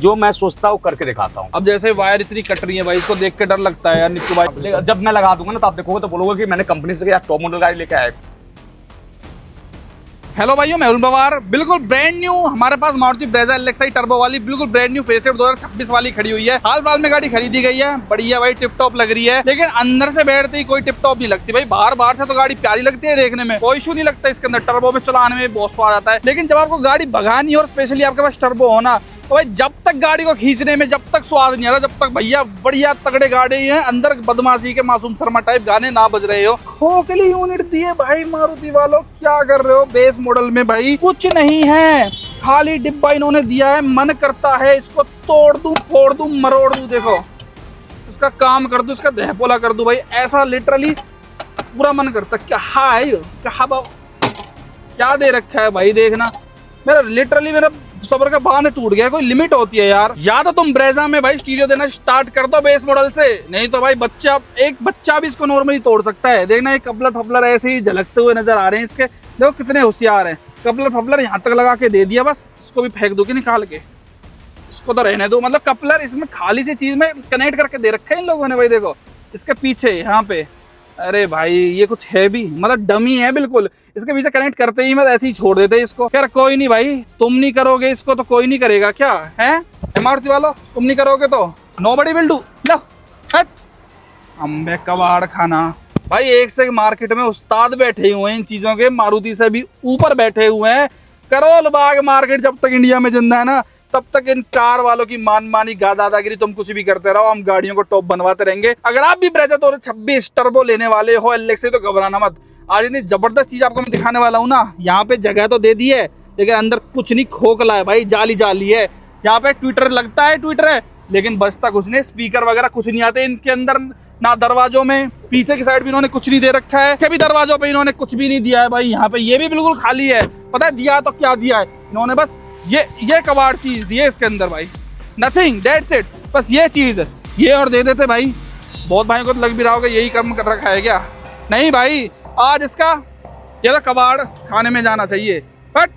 जो मैं सोचता हूँ करके दिखाता हूँ। अब जैसे वायर इतनी कट रही है भाई, इसको देख के डर लगता है यार निक्कू भाई। जब मैं लगा दूंगा ना तो आप देखोगे तो बोलोगे कि मैंने कंपनी से यार टॉप मॉडल गाड़ी लेके आया। हेलो भाइयों, मैं अरुण पवार। बिल्कुल ब्रांड न्यू हमारे पास मारुति ब्रेजा एलएक्सआई टर्बो वाली बिल्कुल ब्रांड न्यू फेसलिफ्ट 2026 वाली खड़ी हुई है। हाल फिलहाल में गाड़ी खरीदी गई है, बढ़िया भाई, टिप टॉप लग रही है। लेकिन अंदर से बैठते ही कोई टिप टॉप नहीं लगती भाई। बाहर से तो गाड़ी प्यारी लगती है देखने में, कोई इशू नहीं लगता इसके अंदर। टर्बो में चलाने में बहुत स्वाद आता है, लेकिन जब आपको गाड़ी भगानी और स्पेशली आपके पास टर्बो हो ना, तो भाई जब तक गाड़ी को खींचने में जब तक स्वाद नहीं आता, जब तक भैया बढ़िया तगड़े गाड़ी है, अंदर बदमाशी के मासूम शर्मा टाइप गाने ना बज रहे हो। खोखली यूनिट दिए भाई मारुति वालों, क्या कर रहे हो? बेस मॉडल में भाई कुछ नहीं है, खाली डिब्बा इन्होंने दिया है। मन करता है इसको तोड़ दूं, फोड़ दूं, मरोड़ दूं। देखो इसका काम कर दूं, इसका दहपोला कर दूं भाई, ऐसा लिटरली पूरा मन करता। क्या है क्या दे रखा है भाई, देखना मेरा लिटरली मेरा सबर का बांध टूट गया। कोई लिमिट होती है यार। या तो तुम ब्रेजा में भाई स्टीरियो देना स्टार्ट कर दो बेस मॉडल से, नहीं तो भाई एक बच्चा भी इसको नॉर्मली तोड़ सकता है। देखना ये कपलर फपलर ऐसे ही झलकते हुए नजर आ रहे हैं इसके। देखो कितने होशियार हैं। कपलर फपलर यहाँ तक लगा के दे दिया, बस इसको भी फेंक दो कि निकाल के, इसको तो रहने दो। मतलब कपलर इसमें खाली सी चीज में कनेक्ट करके दे रखा है इन लोगों ने भाई। देखो इसके पीछे यहाँ पे, अरे भाई ये कुछ है भी, मतलब डमी है बिल्कुल। इसके पीछे कनेक्ट करते ही मतलब ऐसे ही छोड़ देते इसको। खैर कोई नहीं भाई, तुम नहीं करोगे इसको तो कोई नहीं करेगा। क्या है मारुति वालों, तुम नहीं करोगे तो नोबडी विल डू। लो हट अम्बे कबाड़ खाना भाई। एक से एक मार्केट में उस्ताद बैठे हुए हैं इन चीजों के, मारुति से भी ऊपर बैठे हुए हैं। करोल बाग मार्केट जब तक इंडिया में जिंदा है ना, तब तक इन कार वालों की मानी दादागिरी तुम कुछ भी करते रहो, हम गाड़ियों को टॉप बनवाते रहेंगे। अगर आप भी ब्रेजा 2026 टर्बो लेने वाले हो एलएक्स से, तो घबराना मत। आज इतनी जबरदस्त चीज आपको मैं दिखाने वाला हूँ ना। यहाँ पे जगह तो दे दी है, लेकिन अंदर कुछ नहीं, खोखला है भाई, जाली है। यहाँ पे ट्विटर लगता है, ट्विटर है, लेकिन बचता कुछ नहीं। स्पीकर वगैरह कुछ नहीं आते इनके अंदर ना। दरवाजों में पीछे की साइड भी इन्होंने कुछ नहीं दे रखा है, भी दरवाजों पे इन्होंने कुछ भी नहीं दिया है भाई। यहाँ पे ये भी बिल्कुल खाली है। पता है दिया तो क्या दिया है इन्होंने? बस ये कबाड़ चीज दी है इसके अंदर भाई, नथिंग दैट्स इट। बस ये चीज है, ये और दे देते भाई। बहुत भाई को तो लग भी रहा होगा यही कर्म कर रखा है क्या। नहीं भाई, आज इसका ये तो कबाड़ खाने में जाना चाहिए। बट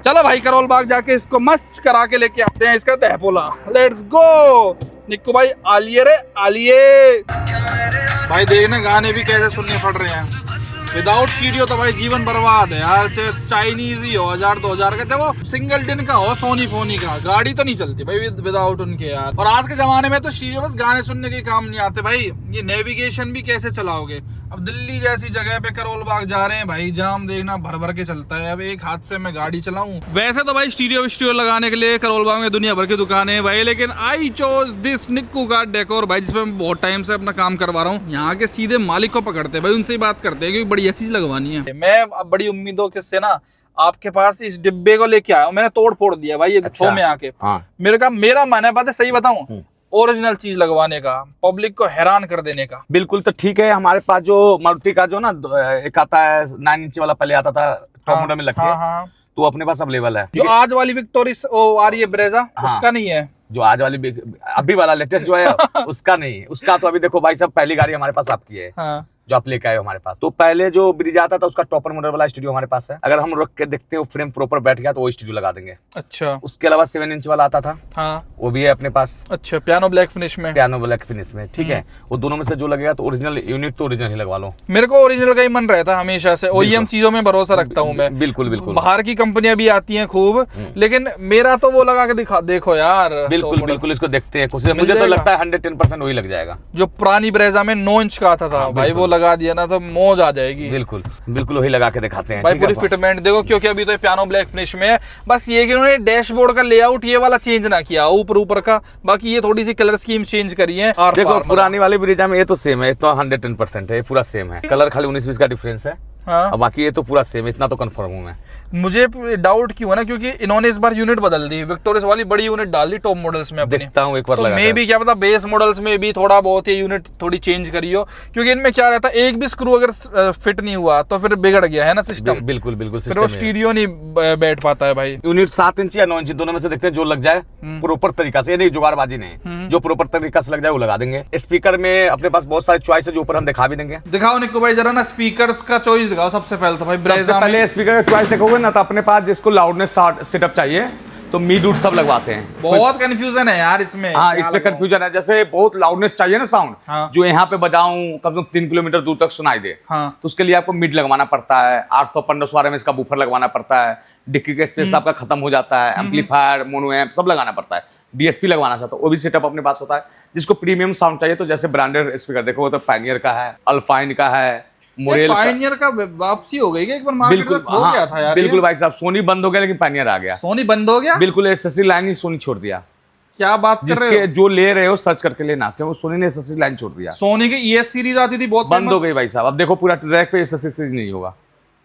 चलो भाई करोल बाग जाके इसको मस्त करा के लेके आते हैं, इसका दहपोला। लेट्स गो निक्कू भाई, आलिए रे आलिए भाई। देखने गाने भी कैसे सुनने पड़ रहे हैं। विदाउट स्टीरियो तो भाई जीवन बर्बाद है यार। चाइनीज ही हो 1000-2000 का, चाहे वो सिंगल टिन का हो, सोनी फोनी का, गाड़ी तो नहीं चलती भाई विदाउट उनके यार। और आज के जमाने में तो स्टीरियो बस गाने सुनने के काम नहीं आते भाई, ये नेविगेशन भी कैसे चलाओगे। अब दिल्ली जैसी जगह पे करोल बाग जा रहे हैं भाई, जाम देखना भर के चलता है। अब एक हाथ से मैं गाड़ी चलाऊं। वैसे तो भाई स्टीरियो लगाने के लिए करोल बाग में दुनिया भर की दुकानें हैं भाई, लेकिन आई चोज दिस निक्कू का डेकोर भाई, जिसपे मैं बहुत टाइम से अपना काम करवा रहा हूँ। यहाँ के सीधे मालिक को पकड़ते हैं भाई, उनसे ही बात करते हैं क्योंकि बढ़िया चीज लगवानी है। मैं अब बड़ी उम्मीदों के से ना आपके पास इस डिब्बे को लेके आया हूँ। मैंने तोड़ फोड़ दिया भाई ये शो में आके। मेरा मन है, बात है सही बताऊं, ओरिजिनल चीज लगवाने का, पब्लिक को हैरान कर देने का। बिल्कुल, तो ठीक है। हमारे पास जो मारुति का जो ना एक आता है 9 इंच वाला, पहले आता था टॉप मॉडल में लग के, तो अपने पास अवेलेबल है। जो आज वाली विक्टोरिस आ रही है ब्रेजा, उसका नहीं है। जो आज वाली अभी वाला लेटेस्ट जो है उसका नहीं, उसका तो अभी देखो भाई साहब, पहली गाड़ी हमारे पास आपकी है जो आप लेके आए हो हमारे पास। तो पहले जो ब्रिज आता था उसका टॉपर मॉडल वाला स्टूडियो हमारे पास है। अगर हम रख के देखते हैं फ्रेम प्रॉपर बैठ गया तो वो स्टूडियो लगा देंगे। अच्छा। उसके अलावा 7 इंच वाला आता था, वो भी है अपने पास। अच्छा, पियानो ब्लैक फिनिश में। पियानो ब्लैक फिनिश में, ठीक है। वो दोनों में से जो लगेगा तो ओरिजिनल यूनिट तो ओरिजिनल ही लगवा लो। मेरे को ओरिजिनल का ही मन रहता है हमेशा से, ओईएम चीजों में भरोसा रखता हूँ मैं। बिल्कुल बिल्कुल। बाहर की कंपनियां भी आती हैं खूब, लेकिन मेरा तो वो लगा के दिखा, देखो यार। बिल्कुल बिल्कुल, इसको देखते हैं। मुझे तो लगता है 110% वही लग जाएगा। जो पुरानी ब्रेजा में 9 इंच का आता था भाई, वो लगा दिया ना तो मौज आ जाएगी। बिल्कुल बिल्कुल, वही लगा के दिखाते हैं भाई। पूरी फिटमेंट देखो, क्योंकि अभी तो पियानो ब्लैक फिनिश में है। बस ये कि उन्होंने डैशबोर्ड का लेआउट ये वाला चेंज ना किया ऊपर का, बाकी ये थोड़ी सी कलर स्कीम चेंज करी है। देखो पुरानी वाली ब्रिजा में ये तो सेम है, तो 110% है, पूरा सेम है। कलर खाली 19-20 का डिफरेंस है। बाकी ये तो पूरा सेम, इतना तो कंफर्म हूँ मैं। मुझे डाउट क्यों है ना, क्योंकि इन्होंने इस बार यूनिट बदल दी, विक्टोरियस वाली बड़ी यूनिट डाल दी टॉप मॉडल्स में अपनी। देखता हूँ एक बार तो मैं भी क्या पता बेस मॉडल्स में भी थोड़ा बहुत ये यूनिट थोड़ी चेंज करी हो, क्योंकि इनमें क्या रहता है, एक भी स्क्रू अगर फिट नहीं हुआ तो फिर बिगड़ गया है ना सिस्टम। बिल्कुल बिल्कुल, फिर वो स्टीरियो नहीं बैठ पाता है भाई। यूनिट 7 इंच या 9 इंच दोनों में से देखते हैं जो लग जाए प्रॉपर तरीका से, ये नहीं जुगाड़बाजी नहीं, जो प्रॉपर तरीका से लग जाए वो लगा देंगे। स्पीकर में अपने पास बहुत सारे चॉइस है जो ऊपर हम दिखा भी देंगे। दिखाओ निक्कू भाई जरा ना स्पीकर्स का चॉइस दिखाओ सबसे पहले तो भाई। सबसे पहले स्पीकर का चॉइस देखोगे ना, तो अपने पास जिसको लाउडनेस सेटअप चाहिए तो मीड उड सब लगवाते हैं। बहुत कंफ्यूजन है यार इसमें। हाँ, इसमें कंफ्यूजन है। जैसे बहुत लाउडनेस चाहिए ना साउंड, हाँ। जो यहाँ पे बजाऊं कम से कम 3 किलोमीटर दूर तक सुनाई दे, हाँ। तो उसके लिए आपको मिड लगवाना पड़ता है, 800-1500 RMS का बूफर लगवाना पड़ता है, डिक्की का स्पेस आपका खत्म हो जाता है, एम्पलीफायर, मोनो एम्प सब लगाना पड़ता है, डीएसपी लगवाना चाहता है, वो भी सेटअप अपने पास होता है। जिसको प्रीमियम साउंड चाहिए तो जैसे ब्रांडेड स्पीकर देखो, वो तो पायनियर का है, अल्पाइन का है, मोरेल का। पायनियर का वापसी हो गई क्या? एक बार मार्केट में बिल्कुल, खो गया था यार। बिल्कुल भाई साहब, सोनी बंद हो गया लेकिन पायनियर आ गया। सोनी बंद हो गया? बिल्कुल, एसएससी लाइन ही सोनी छोड़ दिया। क्या बात कर रहे हो? जिसके जो ले रहे हो सर्च करके लेना, क्यों सोनी ने एसएससी लाइन छोड़ दिया। सोनी की ईएस सीरीज आती थी बहुत, बंद हो गई भाई साहब। अब देखो पूरा ट्रैक पे एसएससी सीरीज नहीं होगा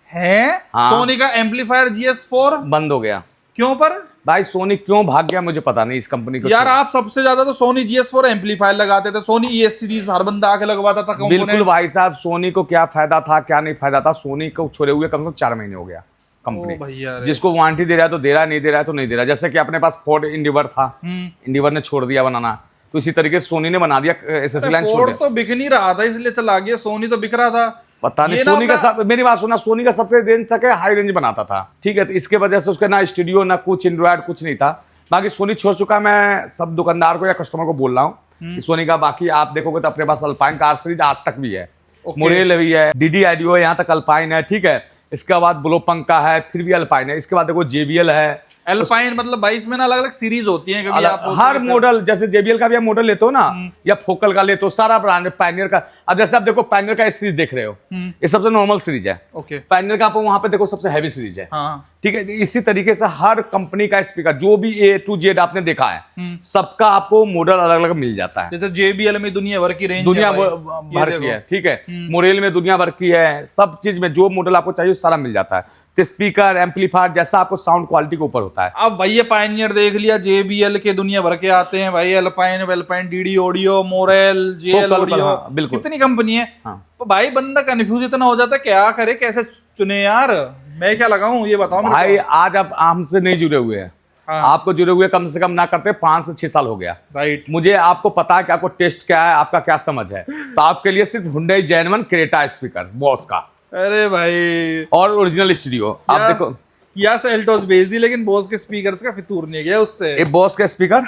है। हाँ। सोनी का एम्पलीफायर GS4 बंद हो गया। क्यों पर? भाई सोनी क्यों भाग गया मुझे पता नहीं इस कंपनी को यार छोड़। आप सबसे ज्यादा तो सोनी GS4 एम्पलीफायर लगाते थे, सोनी ईएस सीरीज हर बंदा आके लगवाता था बिल्कुल components। भाई साहब, सोनी को क्या फायदा था क्या नहीं फायदा था, सोनी को छोड़े हुए कम से कम 4 महीने हो गया ओ कंपनी। भैया रे। जिसको वारंटी दे रहा है तो दे रहा है, नहीं दे रहा है तो नहीं दे रहा। जैसे कि अपने पास फोर्ड इंडिवर था, इंडिवर ने छोड़ दिया बनाना, तो इसी तरीके से सोनी ने बना दिया, एसएससी लाइन छोड़ फोर्ड दिया। तो बिक नहीं रहा था इसलिए चला गया, सोनी तो बिक रहा था। पता नहीं ये ना सोनी का अपना- सब, मेरी बात सुना, सोनी का सबसे रेंज तक है हाई रेंज बनाता था, ठीक है। तो इसके वजह से उसका ना स्टूडियो ना कुछ एंड्रॉइड कुछ नहीं था। बाकी सोनी छोड़ चुका। मैं सब दुकानदार को या कस्टमर को बोल रहा हूँ कि सोनी का बाकी आप देखोगे तो अपने पास अल्पाइन का सीरीज आज तक भी है, मोरेल भी है, डीडी आइडियो है, यहाँ तक अल्पाइन है, ठीक है। इसके बाद ब्लोपंक का है, फिर भी अल्पाइन है। इसके बाद देखो JBL है। एल्पाइन मतलब 22 में ना अलग अलग सीरीज होती है, कभी आप हर मॉडल, जैसे JBL का भी आप मॉडल लेते हो ना, या फोकल का लेते हो, सारा ब्रांड है। पायनियर का, अब जैसे आप देखो पायनियर का सीरीज देख रहे हो, ये सबसे नॉर्मल सीरीज है। ओके। पायनियर का आप वहां पे देखो सबसे हैवी सीरीज है, हाँ। ठीक है। इसी तरीके से हर कंपनी का स्पीकर जो भी A to Z आपने देखा है, सबका आपको मॉडल अलग अलग मिल जाता है। जैसे JBL में दुनिया भर की रेंज दुनिया भर की है, ठीक है। मोरेल में दुनिया भर की है, सब चीज में जो मॉडल आपको चाहिए सारा मिल जाता है। तो स्पीकर, एम्पलीफायर जैसा आपको साउंड क्वालिटी के ऊपर होता है। अब भाई ये पायनियर देख लिया, JBL के दुनिया भर के आते हैं भाई, alpine, DD audio, Morel, JL audio, हाँ, बिल्कुल। कितनी कंपनी है। हाँ। तो भाई बंदा कंफ्यूज इतना हो जाता है, क्या करे कैसे चुने यार, मैं क्या लगाऊं ये बताओ मेरे भाई को। आज आप हमसे नहीं जुड़े हुए हैं, हाँ। आपको जुड़े हुए कम से कम ना करते 5 से 6 साल हो गया। राइट। मुझे आपको पता है कि आपको टेस्ट क्या है, आपका क्या समझ है। तो आपके लिए सिर्फ Hyundai Genuine Creta speaker boss का, अरे भाई और ओरिजिनल स्टूडियो आप देखो। या सेल्टोस भेज दी, लेकिन बोस के स्पीकर्स का फितूर नहीं गया उससे। ये बॉस का स्पीकर,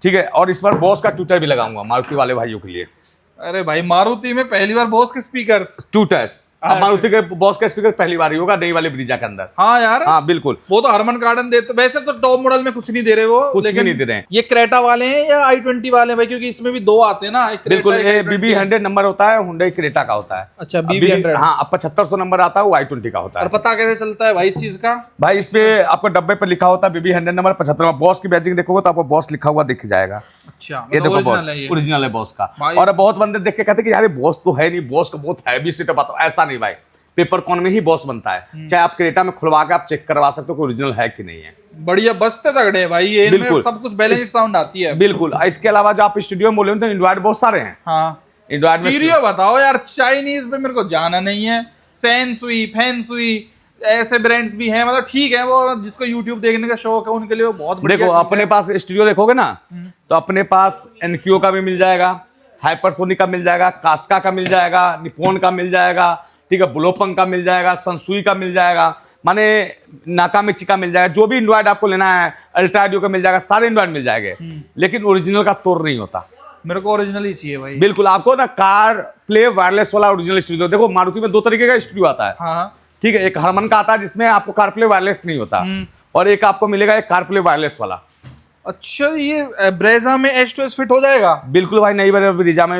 ठीक है। और इस पर बॉस का ट्विटर भी लगाऊंगा मारुति वाले भाइयों के लिए। अरे भाई मारुति में पहली बार बोस के स्पीकर्स, ट्विटर्स, अब मारुति के बॉस का स्पीकर पहली बार ही होगा नई वाले ब्रीजा के अंदर। हाँ यार, हाँ बिल्कुल। वो तो हरमन कार्डन देते, वैसे तो टॉप मॉडल में कुछ नहीं दे रहे वो, कुछ लेकिन नहीं दे रहे हैं। ये क्रेटा वाले हैं या i20 वाले हैं भाई, क्योंकि इसमें भी 2 आते हैं ना, एक क्रेटा, बिल्कुल, एक ये i20। BB100 नंबर होता है, Hyundai क्रेटा का होता है। अच्छा, BB100। हाँ, अब 7500 नंबर आता है, वो i20 का होता और है। पता कैसे चलता है भाई इस चीज का? भाई इस पे आपको डब्बे पे लिखा होता है BB100 नंबर 75। बॉस की बैजिंग देखोगे तो आपको बॉस लिखा हुआ दिख जाएगा। अच्छा, ये देखो ओरिजिनल है ये। ओरिजिनल है बॉस का। भाई- और बहुत बंदे देख के कहते हैं कि यार बॉस तो है नहीं, बॉस का बहुत हैवी सेटअप आता है। ऐसा नहीं भाई, पेपर कॉन में ही बॉस बनता है। चाहे आप क्रेटा में खुलवा के आप चेक करवा सकते हो कि ओरिजिनल है कि नहीं है। बढ़िया बसते तगड़े हैं भाई ये, इनमें बिल्कुल। सब कुछ बैलेंस साउंड आती है। बिल्कुल। इसके अलावा जो आप स्टूडियो में बोले तो एंड्रॉइड बहुत सारे हैं। हाँ, एंड्रॉइड में स्टीरियो बताओ यार, चाइनीज पे मेरे को जाना नहीं है। सेंसुई, फैंसुई ऐसे ब्रांड्स भी हैं, मतलब ठीक है, वो जिसको YouTube देखने का शौक है उनके लिए वो बहुत बढ़िया देखो चीज़ अपने है। पास स्टूडियो देखोगे ना, तो अपने पास एनक्यू का भी मिल जाएगा, हाइपरसोनिक का मिल जाएगा, कास्का का मिल जाएगा, निप्पॉन का मिल जाएगा, ठीक है, ब्लोपंक का मिल जाएगा, सनसुई का मिल जाएगा, माने नाकामिची का मिल जाएगा। जो भी एंड्रॉइड आपको लेना है, अल्ट्राडियो का मिल जाएगा, सारे एंड्रॉइड मिल जाएंगे। लेकिन ओरिजिनल का तोड़ नहीं होता। मेरे को ओरिजिनल ही चाहिए भाई। बिल्कुल, आपको ना कार प्ले वायरलेस वाला ओरिजिनल स्टूडियो देखो। मारुति में 2 तरीके का स्टूडियो आता है, हाँ, ठीक है। एक हरमन का आता है जिसमें आपको कार प्ले वायरलेस नहीं होता, और एक आपको मिलेगा एक कार प्ले वायरलेस वाला। अच्छा, ये ब्रेजा में H2S फिट हो जाएगा? बिल्कुल भाई, नई वाले ब्रीजा में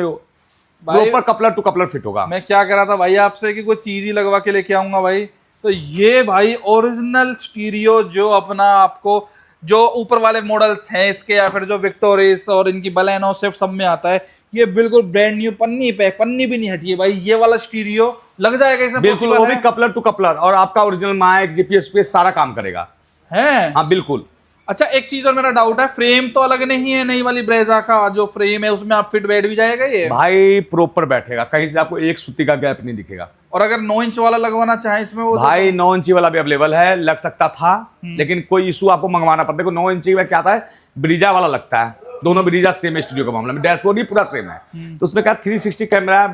proper coupler to coupler fit होगा। मैं क्या कह रहा था भाई आपसे कि कोई चीज ही लगवा के लेके आऊंगा भाई, तो ये भाई ओरिजिनल स्टीरियो जो अपना आपको जो ऊपर वाले मॉडल्स हैं इसके, या फिर जो विक्टोरिस और इनकी बलेनो स्विफ्ट सब में आता है, ये बिल्कुल ब्रांड न्यू, पन्नी भी नहीं हटी है भाई। ये वाला स्टीरियो लग जाएगा इसमें? बिल्कुल, वो भी कपलर टू कपलर, और आपका ओरिजिनल माइक, जीपीएस पे सारा काम करेगा है। हाँ बिल्कुल। अच्छा, एक चीज और मेरा डाउट है, फ्रेम तो अलग नहीं है नई वाली ब्रेजा का? जो फ्रेम है उसमें आप फिट बैठ भी जाएगा ये? भाई प्रॉपर बैठेगा, कहीं से आपको एक सूती का गैप नहीं दिखेगा। और अगर 9 इंच वाला लगवाना चाहे इसमें वो भाई 9 इंची वाला भी अवेलेबल है, लग सकता था, लेकिन कोई इशू आपको मंगवाना पड़ता है। देखो 9 इंची में क्या आता है, ब्रीजा वाला लगता है, दोनों ब्रीजा सेम स्टूडियो का मामला में, डैशबोर्ड ही पूरा सेम है। तो उसमें क्या 360 कैमरा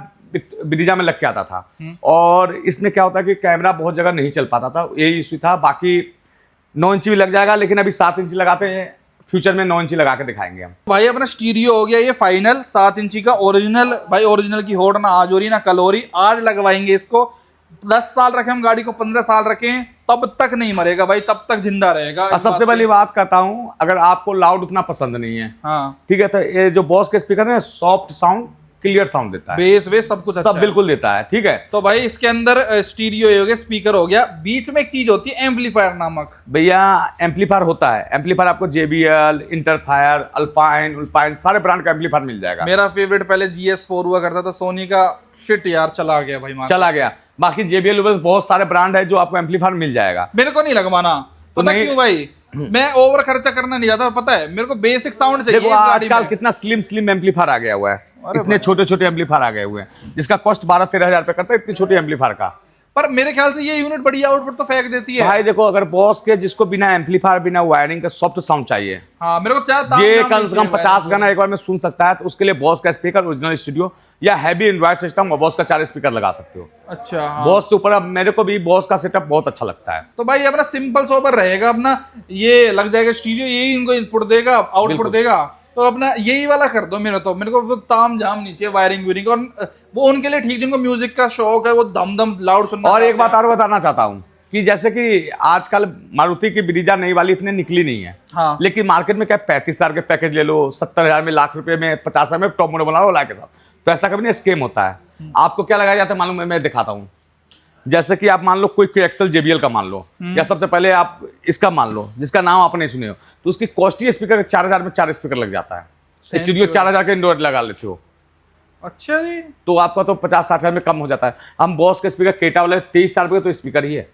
ब्रीजा में लग के आता था, और इसमें क्या होता है कि कैमरा बहुत जगह नहीं चल पाता था, यही इशू था। बाकी 9 इंची भी लग जाएगा, लेकिन अभी 7 इंची लगाते हैं, फ्यूचर में 9 इंची लगा के दिखाएंगे हम। भाई अपना स्टीरियो हो गया ये फाइनल 7 इंची का ओरिजिनल। भाई ओरिजिनल की होड़ ना आज हो रही ना कल हो रही, आज लगवाएंगे इसको। 10 साल रखे हम गाड़ी को, 15 साल रखें, तब तक नहीं मरेगा भाई, तब तक जिंदा रहेगा। और सबसे पहली बात कहता हूँ, अगर आपको लाउड उतना पसंद नहीं है, हाँ ठीक है, तो ये जो बॉस के स्पीकर है सॉफ्ट साउंड, क्लियर साउंड देता है, बेस वेस सब कुछ अच्छा सब बिल्कुल देता है, ठीक है। तो भाई इसके अंदर स्टीरियो हो गया, स्पीकर हो गया, बीच में एक चीज होती है एम्पलीफायर नामक। भैया एम्पलीफायर होता है, एम्पलीफायर आपको JBL, इंटरफायर, अल्पाइन सारे ब्रांड का एम्पलीफायर मिल जाएगा। मेरा फेवरेट पहले GS4 हुआ करता था सोनी का, शिट यार चला गया भाई, चला गया। बाकी JBL बहुत सारे ब्रांड है जो आपको एम्पलीफायर मिल जाएगा। मेरे को नहीं लगवाना, तो पता नहीं- क्यों भाई, मैं ओवर खर्चा करना नहीं चाहता, पता है मेरे को बेसिक साउंड चाहिए। देखो इस गाड़ी आजकल में कितना स्लिम एम्पलीफायर आ गया हुआ है, अरे इतने छोटे छोटे एम्पलीफायर आ गए हुए हैं जिसका कॉस्ट 12-13 हजार रुपए करता है, इतनी छोटी एम्पलीफायर का। पर मेरे ख्याल से ये यूनिट बढ़िया आउटपुट तो फेंक देती है भाई देखो, अगर बॉस के जिसको बिना एम्पलीफायर, बिना वायरिंग का सॉफ्ट साउंड चाहिए, हाँ मेरे को चाह ये कम से कम 50 गाना एक बार में सुन सकता है, तो उसके लिए बॉस का स्पीकर ओरिजिनल स्टूडियो या हैवी एंड्रॉइड सिस्टम और बॉस का 4 स्पीकर लगा सकते हो। अच्छा हाँ। बॉस से ऊपर अब मेरे को भी बॉस का सेटअप बहुत अच्छा लगता है। तो भाई अपना सिंपल सोबर रहेगा, अपना ये लग जाएगा स्टीरियो, यही इनको इनपुट देगा, आउटपुट देगा, तो अपना यही वाला कर दो। मेरे को वो ताम झाम नीचे वायरिंग व्यूरिंग, और वो उनके लिए ठीक जिनको म्यूजिक का शौक है, वो दम दम लाउड सुनना। और एक बात और बताना चाहता हूँ कि जैसे कि आजकल मारुति की ब्रीजा नई वाली इतने निकली नहीं है, हाँ। लेकिन मार्केट में क्या 35 हजार के पैकेज ले लो, 70 हजार में, लाख रुपए में, 50 हजार में टॉप मॉडल बना लो के साथ, तो ऐसा कभी नहीं स्केम होता है। आपको क्या लगाया जाता है मालूम है, मैं दिखाता हूँ। जैसे कि आप मान लो कोई एक्सेल JBL का मान लो, या सबसे पहले आप इसका मान लो जिसका नाम आपने सुने हो, तो उसकी कॉस्टली स्पीकर 4 हजार में 4 स्पीकर लग जाता है, स्टूडियो 4 हजार के इंडोर लगा लेते हो, अच्छा जी, तो आपका तो 50-60 हजार में कम हो जाता है। हम बॉस के स्पीकर केटा वाले 23 हजार रुपये तो स्पीकर ही है,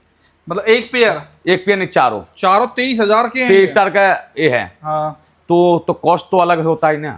मतलब एक पेयर नहीं, चारों 23 हजार के हैं 23 हजार का ये है, हाँ। तो कॉस्ट तो अलग होता ही ना,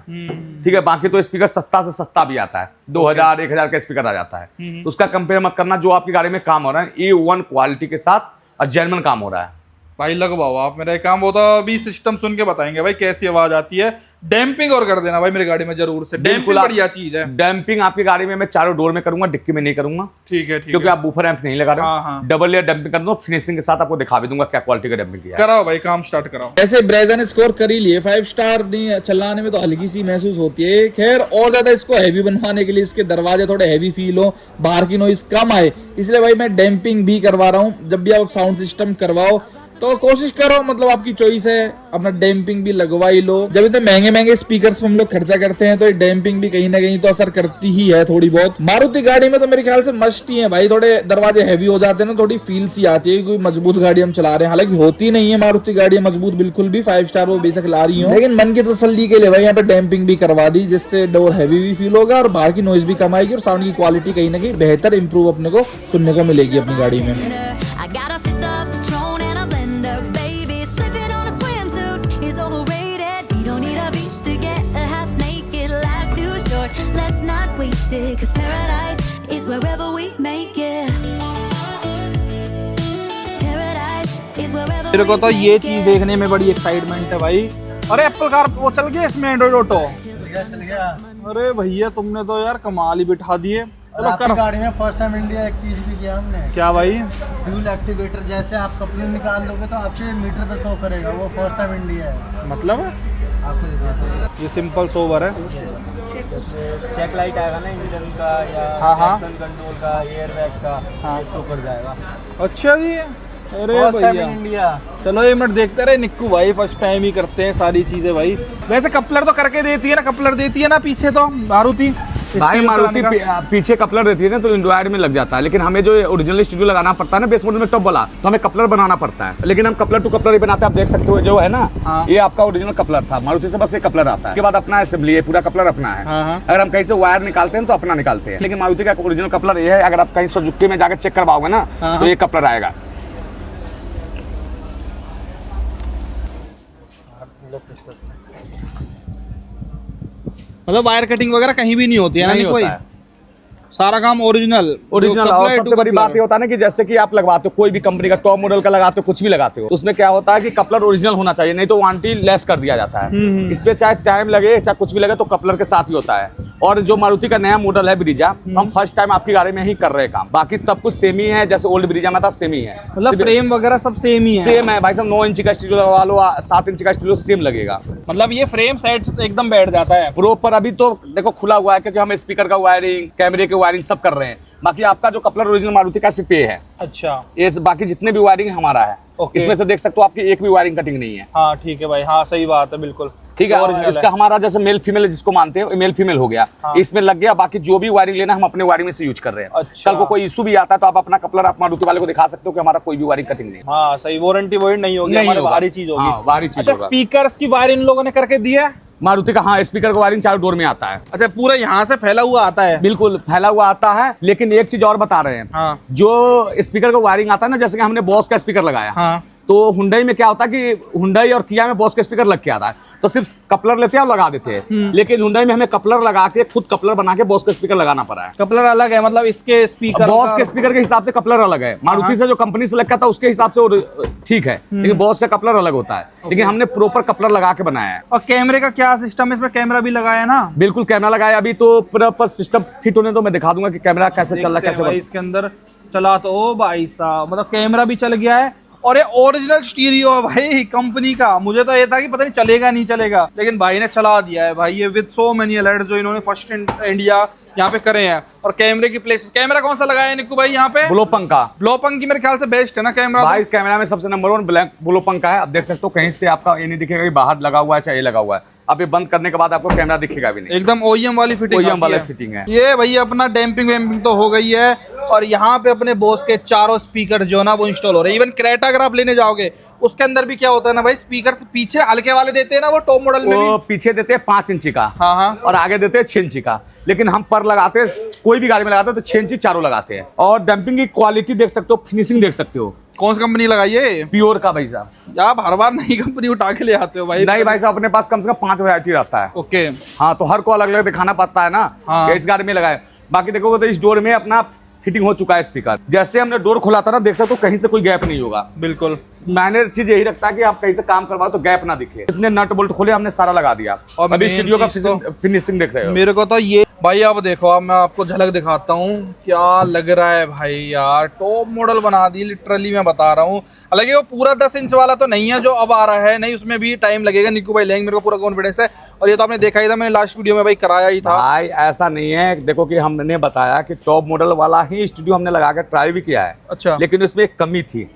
ठीक है। बाकी तो स्पीकर सस्ता से सस्ता भी आता है, 2000 1000 का स्पीकर आ जाता है, तो उसका कंपेयर मत करना। जो आपकी गाड़ी में काम हो रहा है A1 क्वालिटी के साथ और जेन्युइन काम हो रहा है। भाई लगवाओ आप, मेरा एक काम होता अभी सिस्टम सुन के बताएंगे भाई कैसी आवाज आती है। डैम्पिंग और कर देना भाई मेरी गाड़ी में जरूर से, डैम्पिंग बढ़िया चीज है। डैम्पिंग आपकी गाड़ी में मैं चारों डोर में करूंगा, डिक्की में नहीं करूंगा, ठीक है, क्योंकि आप बूफर एम्प नहीं लगा रहे हाँ, हो। हाँ। डबल लेयर डैम्पिंग कर दूंगा, फिनिशिंग के साथ आपको दिखा भी दूंगा क्या क्वालिटी का डैम्पिंग किया है। कराओ भाई, काम स्टार्ट कराओ। ऐसे ब्रेजा ने स्कोर कर ही लिए 5 स्टार, नहीं चलाने में तो हल्की सी महसूस होती है। खैर और ज्यादा इसको हैवी बनवाने के लिए इसके दरवाजे थोड़े हैवी फील हो, बाहर की नॉइज कम आए, इसलिए भाई मैं डैम्पिंग भी करवा रहा हूँ। जब भी आप साउंड सिस्टम करवाओ तो कोशिश करो, मतलब आपकी चॉइस है, अपना डैम्पिंग भी लगवा ही लो। जब इतने महंगे महंगे स्पीकर्स हम लोग खर्चा करते हैं तो ये डैम्पिंग भी कहीं ना कहीं तो असर करती ही है थोड़ी बहुत। मारुति गाड़ी में तो मेरे ख्याल से मस्ट ही है भाई, थोड़े दरवाजे हैवी हो जाते हैं ना, थोड़ी फील सी आती है, कोई मजबूत गाड़ी हम चला रहे हैं। हालांकि होती नहीं है मारुति गाड़ी मजबूत बिल्कुल भी, 5 स्टार वो बेशक ला रही हो, लेकिन मन की तसल्ली के लिए भाई यहाँ पे डैम्पिंग भी करवा दी, जिससे डोर हैवी भी फील होगा और बाहर की नॉइज भी कम आएगी और साउंड की क्वालिटी कहीं ना कहीं बेहतर इंप्रूव अपने को सुनने को मिलेगी अपनी गाड़ी में। I got a fifth of Patron and a blender, baby. Slipping on a swimsuit is overrated. We don't need a beach to get a half naked. Life's too short, let's not waste it. 'Cause paradise is wherever we make it. Paradise is wherever मेरे को we तो ये make चीज it. देखने में बड़ी excitement है भाई। अरे एप्पल कार वो चल गया इसमें, एंड्रॉइड ऑटो चल गया। अरे भैया तुमने तो यार कमाल ही बिठा दिए। और चलो आपकी करो। गाड़ी में फर्स्ट टाइम इंडिया एक चीज भी किया हमने, क्या भाई? Fuel activator. जैसे आप कपलिंग निकाल दोगे तो आपके मीटर पे शो करेगा, वो फर्स्ट टाइम इंडिया है। मतलब आपको दिखा ये सिंपल सोबर है। चेक लाइट आएगा ना इंजन का या हाँ, हाँ। एक्शन कंट्रोल का, एयर बैग का, हाँ। शो कर जाएगा। अच्छा जी, अरे फर्स्ट टाइम भैया इन इंडिया। चलो ये मिनट देखते रहे निक्कू भाई, फर्स्ट टाइम ही करते हैं सारी चीजें भाई। वैसे कपलर तो करके देती है ना, कपलर देती है ना पीछे तो मारुति। भाई स्टील मारुति चलाने का। पीछे कपलर देती है ना, तो एंड्रॉइड में लग जाता है, लेकिन हमें जो ओरिजिनल स्टूडियो लगाना पड़ता है ना बेस मॉडल में टॉप वाला, तो हमें कपलर बनाना पड़ता है। लेकिन हम कपलर टू कपलर ही बनाते हैं, आप देख सकते हो जो है ना, हाँ। ये आपका ओरिजिनल कपलर था, मारुति से बस एक कपलर आता है, उसके बाद अपना असेंबली है, पूरा कपलर अपना है। हाँ, हाँ। अगर हम कहीं से वायर निकालते हैं तो अपना निकालते हैं, लेकिन मारुति का ओरिजिनल कपलर ये है। अगर आप कहीं सुजुकी में जाकर चेक करवाओगे ना, हाँ। तो ये कपलर आएगा। मतलब वायर कटिंग वगैरह कहीं भी नहीं होती है ना, नहीं कोई होता है। सारा काम ओरिजिनल। और सबसे बड़ी बात ये होता है ना कि जैसे कि आप लगवाते हो कोई भी कंपनी का टॉप मॉडल का लगाते हो, कुछ भी लगाते हो, उसमें क्या होता है कि कपलर ओरिजिनल होना चाहिए, नहीं तो वारंटी लेस कर दिया जाता है। इस पे चाहे टाइम लगे चाहे कुछ भी लगे तो कपलर के साथ ही होता है। और जो मारुति का नया मॉडल है ब्रीजा, हम फर्स्ट टाइम आपकी गाड़ी में ही कर रहे हैं काम। बाकी सब कुछ सेम ही है, जैसे ओल्ड ब्रीजा में था सेम ही है। मतलब फ्रेम वगैरह सब सेम ही है? सेम है भाई साहब, 9 इंच का स्टीरियो लगवा लो, 7 इंच का स्टीरियो सेम लगेगा। मतलब ये फ्रेम सेट एकदम बैठ जाता है प्रॉपर। अभी तो देखो खुला हुआ है क्योंकि हम स्पीकर का वायरिंग, कैमरे के वायरिंग सब कर रहे हैं। बाकी आपका जो कपलर ओरिजिनल मारुति का सिर्फ ये है। अच्छा, ये बाकी जितने भी वायरिंग हमारा है, इसमें से देख सकते हो आपकी एक भी वायरिंग कटिंग नहीं है। हाँ ठीक है भाई, हाँ सही बात है, बिल्कुल ठीक है। और इसका हमारा जैसे मेल फीमेल जिसको मानते हैं, मेल फीमेल हो गया, इसमें लग गया। बाकी जो भी वायरिंग लेना हम अपने वायरिंग में से यूज कर रहे हैं। अच्छा। कल को कोई इशू भी आता है तो आप अपना कपलर आप मारुति वाले को दिखा सकते हो कि हमारा कोई भी वायरिंग कटिंग नहीं है। हाँ सही, वारंटी वॉरंटी नहीं होगी, हमारी बाहरी चीज होगी। हाँ, बाहरी चीज अच्छा, होगा। स्पीकर्स की वायर इन लोगों ने करके दी है मारुति का? हाँ, स्पीकर का वायरिंग चारों डोर में आता है। अच्छा, पूरा यहाँ से फैला हुआ आता है? बिल्कुल फैला हुआ आता है। लेकिन एक चीज और बता रहे हैं, हाँ। जो स्पीकर का वायरिंग आता है ना, जैसे कि हमने बॉस का स्पीकर लगाया, हाँ। तो हुंडई में क्या होता है कि हुंडई और किया में बॉस का स्पीकर लग के आता है, तो सिर्फ कपलर लेते हैं और लगा देते हैं। लेकिन हुंडई में हमें कपलर लगा के खुद कपलर बना के बॉस का स्पीकर लगाना पड़ा है। कपलर अलग है, मतलब इसके स्पीकर बॉस के स्पीकर के हिसाब से कपलर अलग है। मारुति से जो कंपनी से लगा था उसके हिसाब से वो ठीक है, लेकिन बॉस का कपलर अलग होता है। लेकिन हमने प्रॉपर कपलर लगा के बनाया है। और कैमरे का क्या सिस्टम है? इसमें कैमरा भी लगाया है ना? बिल्कुल कैमरा लगाया। अभी तो प्रॉपर सिस्टम फिट होने तो मैं दिखा दूंगा कि कैमरा कैसे चल रहा है, कैसे भाई इसके अंदर चला तो ओ भाई साहब, मतलब कैमरा भी चल गया है। और ये ओरिजिनल स्टीरियो है भाई कंपनी का। मुझे तो ये था कि पता नहीं चलेगा नहीं चलेगा, लेकिन भाई ने चला दिया है भाई, ये विद सो मेनी अलर्ट्स जो इन्होंने फर्स्ट इंडिया यहाँ पे करे हैं। और कैमरे की प्लेस, कैमरा कौन सा लगाया है निक्कू भाई यहाँ पे? ब्लोपंग का। ब्लोपंग की मेरे ख्याल से बेस्ट है ना कैमरा भाई कैमरा में सबसे नंबर 1 ब्लैक ब्लोपंग का है। आप देख सकते हो कहीं से आपका ये नहीं दिखेगा कि बाहर लगा हुआ है चाहे लगा हुआ है। आप ये बंद करने के बाद आपको कैमरा दिखेगा भी नहीं। एकदम ओईएम वाली फिटिंग, ओईएम वाली फिटिंग है ये भैया। अपना डैम्पिंग वैम्पिंग तो हो गई है, और यहाँ पे अपने बॉस के चारों स्पीकर जो ना वो इंस्टॉल हो रहे हैं। इवन क्रेटा अगर आप लेने जाओगे उसके अंदर भी क्या होता है ना भाई, स्पीकर से पीछे हल्के वाले देते हैं ना, वो टॉप मॉडल में वो भी पीछे देते हैं 5 इंची का, हाँ हाँ, और आगे देते हैं 6 इंची का। लेकिन हम पर लगाते हैं, कोई भी गाड़ी में लगाते हैं तो 6 इंची चारों लगाते हैं। और डंपिंग की क्वालिटी देख सकते हो, फिनिशिंग देख सकते हो। कौन सी कंपनी लगाई है? प्योर का भाई साहब। आप हर बार नई कंपनी उठा के ले आते हो भाई? नहीं भाई साहब, अपने पास कम से कम 5 वैरायटी रहता है। ओके। हाँ, तो हर को अलग अलग दिखाना पड़ता है ना, हाँ। इस गाड़ी में लगाए। बाकी देखोगे तो इस डोर में अपना फिटिंग हो चुका है स्पीकर। जैसे हमने डोर खोला था ना, देख सकते हो कहीं से कोई गैप नहीं होगा। बिल्कुल, मैंने चीज यही रखता है कि आप कहीं से काम करवाओ तो गैप ना दिखे। इतने नट बोल्ट खोले हमने, सारा लगा दिया। और अभी स्टूडियो का चीज़ तो- फिनिशिंग देख रहे हो। मेरे को तो ये भाई, अब देखो, अब मैं आपको झलक दिखाता हूँ क्या लग रहा है भाई यार। टॉप मॉडल बना दी लिटरली, मैं बता रहा हूँ। हालांकि वो पूरा 10 इंच वाला तो नहीं है जो अब आ रहा है, नहीं उसमें भी टाइम लगेगा। निक्कू भाई लेंगे, मेरे को पूरा कॉन्फिडेंस है। और ये तो आपने देखा ही था, मैंने लास्ट वीडियो में भाई कराया ही था। भाई ऐसा नहीं है, देखो कि हमने बताया कि टॉप मॉडल वाला ही स्टूडियो हमने लगा के ट्राई भी किया है। अच्छा। लेकिन उसमें एक कमी थी।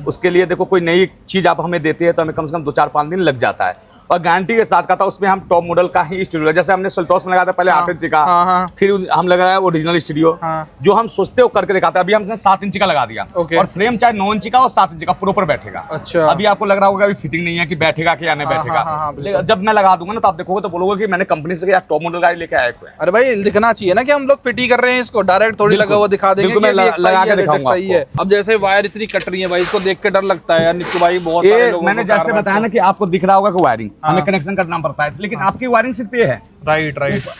उसके लिए देखो कोई नई चीज आप हमें देते हैं तो हमें कम से कम 2-4-5 दिन लग जाता है। और गारंटी के साथ का था, उसमें हम टॉप मॉडल का ही स्टूडियो, जैसे हमने सेल्टॉस में लगाया था पहले 8 इंच का, हाँ। फिर हम लगाया ओरिजिनल स्टूडियो, हाँ। जो हम सोचते हो करके दिखाते हैं। अभी हमने 7 इंच का लगा दिया, ओके। और फ्रेम चाहे 9 इंच का और 7 इंच का प्रॉपर बैठेगा। अच्छा। अभी आपको लग रहा होगा अभी फिटिंग नहीं है कि बैठेगा कि या नहीं बैठेगा। हाँ, लेकिन जब मैं लगा दूंगा ना तो आप देखोगे तो बोलोगे कि मैंने कंपनी से यार टॉप मॉडल गाड़ी लेके आए हुए हैं। अरे भाई दिखना चाहिए ना कि हम लोग फिट ही कर रहे हैं इसको, डायरेक्ट थोड़ी लगा हुआ दिखा देंगे। बिल्कुल, मैं लगा के दिखाऊंगा सही है। अब जैसे वायर इतनी कट रही है भाई, इसको देख के डर लगता है यार निक्कू भाई। बहुत ये सारे लोगों मैंने को जैसे कार बताया ना कि आपको दिख रहा होगा कि वायरिंग हाँ। हमें कनेक्शन करना पड़ता है, लेकिन आपकी वायरिंग सिर्फ ये है। राइट।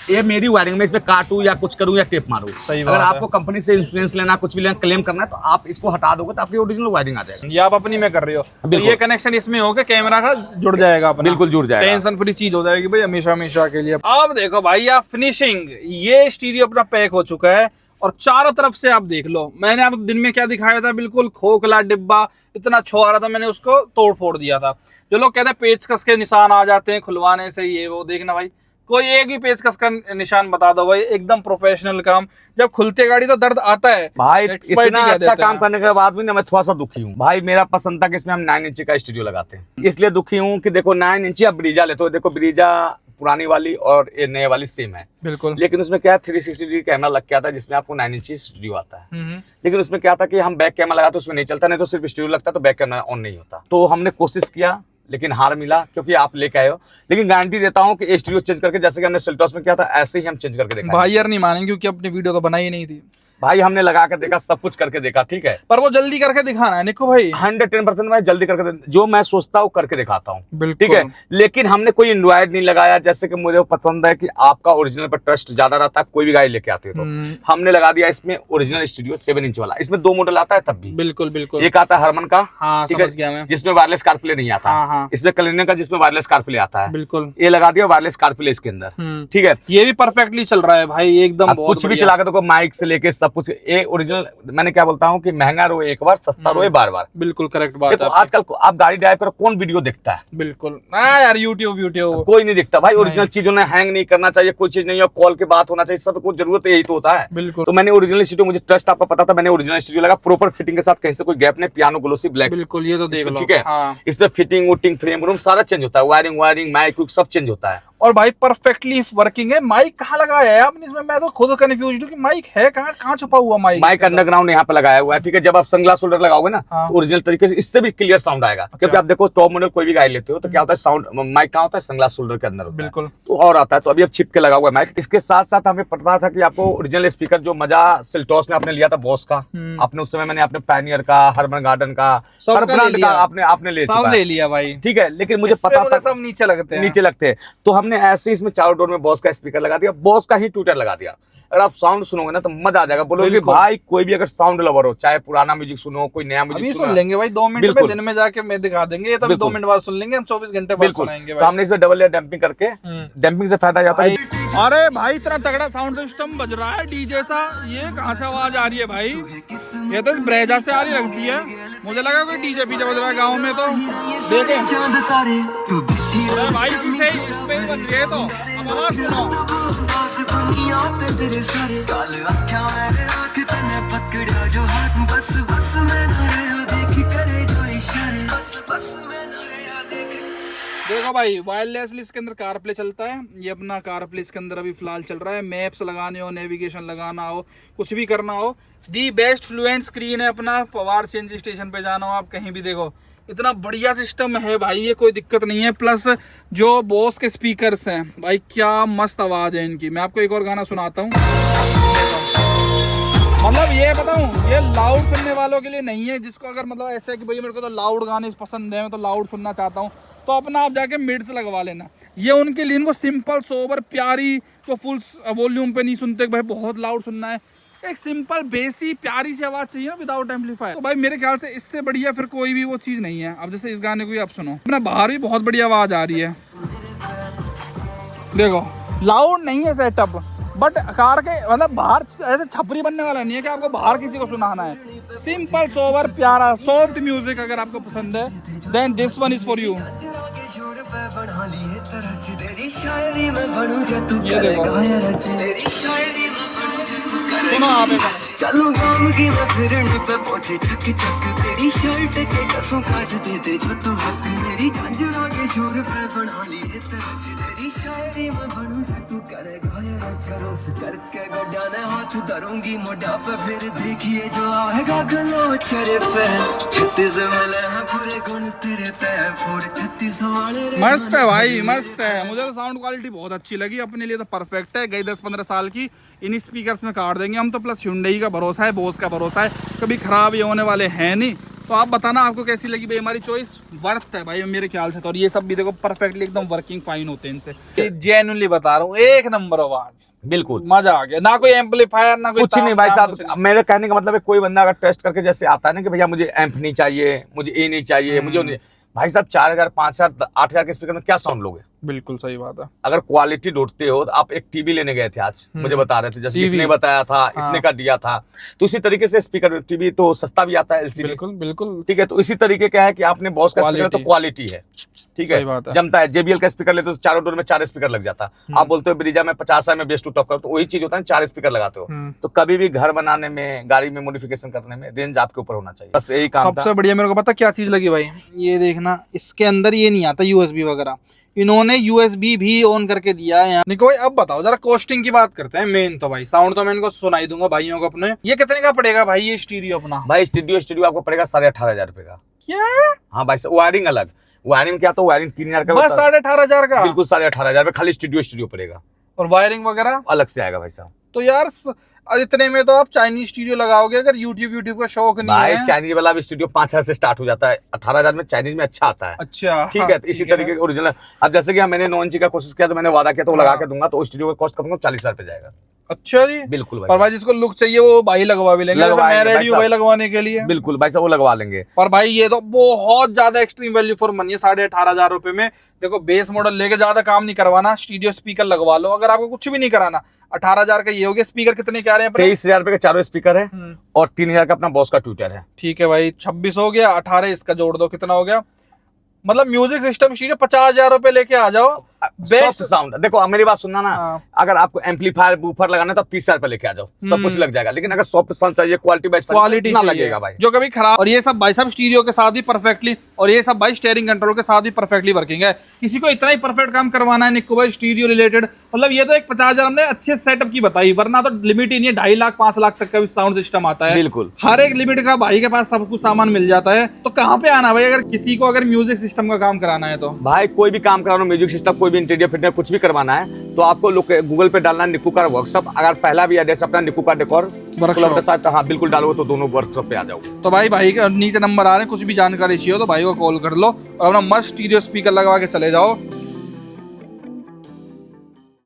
ये मेरी वायरिंग में इसमें काटूं या कुछ करूं या टेप मारूं। सही बात अगर है। आपको कंपनी से इंश्योरेंस लेना, कुछ भी लेना, क्लेम करना है तो आप इसको हटा दोगे तो आपकी ओरिजिनल वायरिंग आ जाएगी। ये आप अपनी में कर रहे हो, तो बिल्कुल। ये कनेक्शन इसमें हो के कैमरा का जुड़ जाएगा अपना। बिल्कुल जुड़ जाएगा। टेंशन फ्री चीज हो जाएगी भाई हमेशा हमेशा के लिए। अब देखो भाई आप फिनिशिंग, ये स्टीरियो अपना पैक हो चुका है, और चारों तरफ से आप देख लो। मैंने आपको दिन में क्या दिखाया था, बिल्कुल खोखला डिब्बा, इतना छो आ रहा था, मैंने उसको तोड़ फोड़ दिया था। जो लोग कहते हैं पेचकस के निशान आ जाते हैं खुलवाने से, ये वो, देखना भाई कोई एक भी पेचकस का निशान बता दो भाई, एकदम प्रोफेशनल काम। जब खुलते गाड़ी तो दर्द आता है भाई। Expert ही इतना कह अच्छा देते काम हैं। करने के बाद भी ना मैं थोड़ा सा दुखी हूँ भाई। मेरा पसंद था कि इसमें हम 9 इंच का स्टूडियो लगाते हैं, इसलिए दुखी हूँ कि देखो 9 इंच आप ब्रीजा लेते हो, देखो ब्रीजा पुरानी वाली और ये नए वाली सेम है। बिल्कुल। लेकिन उसमें क्या 360 डिग्री कैमरा लग के आता है, जिसमें आपको 9 इंच स्टूडियो आता है। लेकिन उसमें क्या था कि हम बैक कैमरा लगाते उसमें नहीं चलता, नहीं तो सिर्फ स्टूडियो लगता तो बैक कैमरा ऑन नहीं होता। तो हमने कोशिश किया लेकिन हार मिला, क्योंकि आप लेके आए हो। लेकिन गारंटी देता हूँ कि स्टूडियो चेंज करके, जैसे कि हमने सेल्टॉस में किया था, ऐसे ही हम चेंज करके देखेंगे। भाई यार नहीं मानेंगे क्योंकि अपनी वीडियो तो बनाई ही नहीं थी। भाई हमने लगा के देखा, सब कुछ करके देखा, ठीक है, पर वो जल्दी करके दिखाना है निको भाई। 110% मैं जल्दी करके जो मैं सोचता हूँ करके दिखाता हूँ, बिल्कुल। ठीक है। लेकिन हमने कोई एंड्रॉइड नहीं लगाया, जैसे कि मुझे पसंद है कि आपका ओरिजिनल पर ट्रस्ट ज्यादा रहता है, कोई भी गाड़ी लेके आते हो तो हमने लगा दिया इसमें ओरिजिनल स्टूडियो 7 इंच वाला। इसमें 2 मॉडल आता है तब भी, बिल्कुल बिल्कुल। एक आता है हरमन का, हाँ, ठीक समझ गया है, मैं। जिसमें वायरलेस कारप्ले नहीं आता, हाँ। इसमें कलिने का जिसमें वायरलेस कारप्ले आता है, बिल्कुल। ये लगा दिया वायरलेस कारप्ले इसके अंदर, ठीक है। ये भी परफेक्टली चल रहा है भाई, एकदम अब कुछ भी चला के देखो, माइक से लेके सब कुछ, ये ओरिजिनल। मैंने क्या बोलता हूँ कि महंगा रोए एक बार, सस्ता रोए बार बार। बिल्कुल करेक्ट बात देखो है। आजकल आप गाड़ी ड्राइव करो, कौन वीडियो देखता है? बिल्कुल हाँ यार, यूट्यूब कोई नहीं दिखता भाई। ओरिजिनल चीजों ने हैंग नहीं करना चाहिए, कोई चीज नहीं है, कॉल के बात होना चाहिए, सब कुछ जरूरत है, यही तो होता है। बिल्कुल। तो मैंने ओरिजिनल स्टूडियो, मुझे ट्रस्ट आपका पता था, मैंने ओरिजिनल स्टूडियो लगा, प्रॉपर फिटिंग के साथ, कहीं से कोई गैप नहीं, पियानो ग्लोसी ब्लैक। बिल्कुल, ये तो देख लो, ठीक है। हाँ। इसमें फिटिंग वुटिंग फ्रेम रूम सारा चेंज होता है, वायरिंग माइक सब चेंज होता है। और भाई परफेक्टली वर्किंग है। माइक कहाँ लगाया है आपने इसमें? मैं तो खुद कंफ्यूज हूँ कि माइक है कहाँ छुपा हुआ माइक? माइक अंडरग्राउंड यहाँ पे लगाया हुआ है, ठीक है। जब आप सनग्लास होल्डर लगाओगे ना, हाँ। तो ओरिजिनल तरीके से इससे भी क्लियर साउंड आएगा। क्योंकि आप देखो टॉप मॉडल कोई भी गाड़ी लेते हो तो क्या होता है, साउंड माइक कहाँ होता है? सनग्लास होल्डर के अंदर होता है। बिल्कुल। तो और आता है, तो अभी अब छिप के लगा हुआ है माइक। इसके साथ साथ हमें पता था कि आपको ओरिजिनल स्पीकर जो मजा सेल्टॉस में आपने लिया था बॉस का, आपने उस समय मैंने अपने पैनियर का, हर्मन गार्डन का, हर ब्रांड का आपने ले चुका ले लिया भाई, ठीक है। लेकिन मुझे पता था सब नीचे लगते हैं। तो हमने ऐसे इसमें चारों डोर में बॉस का स्पीकर लगा दिया, बॉस का ही ट्विटर लगा दिया। अगर आप साउंड सुनोगे ना तो मजा आ जाएगा, बोलोगे भाई कोई भी अगर साउंड लवर हो, चाहे पुराना म्यूजिक सुनो, कोई नया म्यूजिक सुन लेंगे भाई 2 मिनट में, दिन में जाके मैं दिखा देंगे, ये तो 2 मिनट बाद सुन लेंगे, हम 24 घंटे बाद सुनाएंगे भाई। तो हमने इसमें डबल लेयर डैम्पिंग करके, डैम्पिंग से फायदा जाता है। अरे भाई इतना तगड़ा साउंड सिस्टम बज रहा है डीजे सा, ये कहाँ से आवाज आ रही है भाई? ये तो ब्रेजा से आ रही लगती है, मुझे लगा कोई डीजे पीजे बज रहा है गाँव में। तो देखे भाई पीछे इस पे बज गए, तो अब आवाज सुनो। देखो भाई वायरलेसली इसके अंदर कार प्ले चलता है, ये अपना कार प्ले इसके अंदर अभी फिलहाल चल रहा है। मैप्स लगाने हो, नेविगेशन लगाना हो, कुछ भी करना हो, दी बेस्ट फ्लुएंट स्क्रीन है अपना। पवार सीएनजी स्टेशन पे जाना हो आप, कहीं भी देखो इतना बढ़िया सिस्टम है भाई, ये कोई दिक्कत नहीं है। प्लस जो बोस के स्पीकर्स हैं भाई, क्या मस्त आवाज है इनकी। मैं आपको एक और गाना सुनाता हूँ, मतलब ये बताऊँ, ये लाउड सुनने वालों के लिए नहीं है। जिसको अगर मतलब ऐसा है कि भाई मेरे को तो लाउड गाने पसंद है, मैं तो लाउड सुनना चाहता हूँ, तो अपना आप जाके मिड्स लगवा लेना। ये उनके लिए, इनको सिंपल सोबर प्यारी, तो फुल वॉल्यूम पे नहीं सुनते भाई बहुत लाउड सुनना है, एक सिंपल बेसी प्यारी सी आवाज चाहिए ना विदाउट एम्पलीफायर। तो भाई मेरे ख्याल से इससे बढ़िया फिर कोई भी वो चीज नहीं है। अब जैसे इस गाने को ही आप सुनो, अपना बाहर भी बहुत बढ़िया आवाज आ रही है, देखो लाउड नहीं है सेटअप, बट कार के मतलब बाहर ऐसे छपरी बनने वाला नहीं है कि आपको बाहर किसी को सुनाना है। सिंपल सोवर प्यारा सॉफ्ट म्यूजिक अगर आपको पसंद है, then this one is for you. ये देखो सुनो आप चलो गाँव की मैं फिरने पे पहुंचे चक चक, तेरी शर्ट के कसों काज दे दे जो तू हक, मेरी झंझरा के शोर पे बना लिए तरज, तेरी शायरी में बनूं जो तू करेगा रोज करके गोडाने हाथ धरूंगी मोढ़ा पे, फिर देखिए जो आएगा गलो चेहरे पे, 36 मिले हैं पूरे गुण तेरे तय फोड़ 36 वाले। मस्त है भाई, मस्त है। मुझे तो साउंड क्वालिटी बहुत अच्छी लगी, अपने लिए तो परफेक्ट है। गई 10-15 साल की इन स्पीकर्स में काट देंगे हम तो। प्लस Hyundai का भरोसा है, बोस का भरोसा है, कभी खराब ये होने वाले हैं नहीं। तो आप बताना आपको कैसी लगी भाई, हमारी चॉइस वर्थ है भाई मेरे ख्याल से। तो और ये सब भी देखो परफेक्टली एकदम वर्किंग फाइन होते हैं इनसे, जेन्युइनली बता रहा हूँ, एक नंबर आवाज, बिल्कुल मजा आ गया। ना कोई एम्पलीफायर, ना कोई कुछ नहीं भाई साहब। मेरे कहने का मतलब है, कोई बंदा अगर टेस्ट करके जैसे आता है ना कि भैया मुझे एम्प नहीं चाहिए, मुझे ये नहीं चाहिए, मुझे नहीं, भाई साहब 4000, 5000, 8000 के स्पीकर में क्या साउंड लोगे? बिल्कुल सही बात है। अगर क्वालिटी ढूंढते हो तो आप एक टीवी लेने गए थे आज, मुझे बता रहे थे, जैसे इतने बताया था, इतने का दिया था, तो इसी तरीके से स्पीकर टीवी तो सस्ता भी आता है एलसीडी, बिल्कुल बिल्कुल ठीक है। तो इसी तरीके का है कि आपने बॉस का स्पीकर तो क्वालिटी है, ठीक है, जमता है। JBL का स्पीकर लेते हो तो चारों डोर में 4 स्पीकर लग जाता। आप बोलते हो ब्रीजा में 50 में बेस टू टॉप का, तो वही चीज होता है, 4 स्पीकर लगाते हो। तो कभी भी घर बनाने में, गाड़ी में मॉडिफिकेशन करने में रेंज आपके ऊपर होना चाहिए, बस यही काम था। सबसे बढ़िया मेरे को पता क्या चीज लगी भाई, ये देखना, इसके अंदर ये नहीं आता USB वगैरह, इन्होंने USB भी ऑन करके दिया है यहाँ। निको भाई अब बताओ जरा कॉस्टिंग की बात करते हैं। मेन तो भाई साउंड तो मैं इनको सुनाई दूंगा भाइयों को अपने। ये कितने का पड़ेगा भाई ये स्टीरियो अपना? भाई स्टूडियो आपको पड़ेगा 18,500 रुपए का। क्या? हाँ भाई, वायरिंग अलग, वायरिंग क्या, तो वायरिंग 3000 का, बस 18,500 का? बिल्कुल 18,500 रुपए खाली स्टूडियो पड़ेगा, और वायरिंग वगैरह अलग से आएगा भाई साहब। तो यार इतने में तो आप चाइनीज स्टूडियो लगाओगे अगर यूट्यूब का शौक नहीं भाई है। चाइनीज वाला भी स्टूडियो 5,000 से स्टार्ट हो जाता है, 18,000 में चाइनीज में अच्छा आता है। अच्छा ठीक हाँ, है, तो इसी ठीक है। तरीके के ओरिजिनल। अब जैसे कि मैंने 9 इंची का कोशिश किया तो मैंने वादा किया तो वो लगा के दूंगा, तो स्टूडियो का कॉस्ट कम 40,000 पे जाएगा। अच्छा जी, बिल्कुल भाई और भाई जिसको लुक चाहिए वो भाई लगवा भी लेंगे, जैसे मैं लगवाएंगे रेडी भाई हूँ भाई साहब। लगवाने के लिए। बिल्कुल भाई साहब वो लगवा लेंगे। और भाई ये तो बहुत ज्यादा एक्सट्रीम वैल्यू फॉर मनी है, 18,500 रुपए में। देखो बेस मॉडल लेके ज्यादा काम नहीं करवाना, स्टूडियो स्पीकर लगवा लो, अगर आपको कुछ भी नहीं कराना। 18,000 का ये हो गया। स्पीकर कितने के आ रहे हैं अपने? 23,000 रुपए के चारों स्पीकर है और 3,000 का अपना बॉस का ट्विटर है। ठीक है भाई, 26 हो गया, 18 इसका जोड़ दो, कितना हो गया? मतलब म्यूजिक सिस्टम स्टूडियो 50,000 रुपए लेके आ जाओ। सॉफ्ट साउंड देखो, मेरी बात सुनना ना, हाँ। अगर आपको एम्पलीफायर बूफर लगाना है तो 30,000 रुपए लेके आ जाओ, सब कुछ लग जाएगा। लेकिन अगर सॉफ्ट साउंड चाहिए, क्वालिटी बाइस क्वालिटी ना लगेगा भाई, जो कभी खराब। और ये सब भाई साहब स्टीरियो के साथ ही परफेक्टली, और ये सब भाई स्टीयरिंग कंट्रोल के साथ ही परफेक्टली वर्किंग है। किसी को इतना ही परफेक्ट काम करवाना है निक्को भाई स्टीरियो रिलेटेड, मतलब ये तो एक 50,000 हमने अच्छे सेटअप की बताई, वरना तो लिमिट ही नहीं है। 2.5 लाख 5 लाख तक का भी साउंड सिस्टम आता है। बिल्कुल हर एक लिमिट का भाई के पास सब कुछ सामान मिल जाता है। तो कहाँ पे आना भाई अगर किसी को अगर म्यूजिक सिस्टम का काम कराना है तो? भाई कोई भी काम कराना, म्यूजिक सिस्टम, कोई भी इंटीरियर फिटनेस कुछ भी करवाना है तो आपको गूगल पे डालना निक्कू कार वर्कशॉप। अगर पहला भी एड्रेस अपना निक्कू कार डेकोर वर्कशॉप, हाँ बिल्कुल डालोगे तो दोनों वर्कशॉप पे आ जाओ। तो भाई के नीचे नंबर आ रहे हैं, कुछ भी जानकारी चाहिए हो तो भाई को कॉल कर लो और अपना मस्त स्टीरियो स्पीकर लगवा के चले जाओ।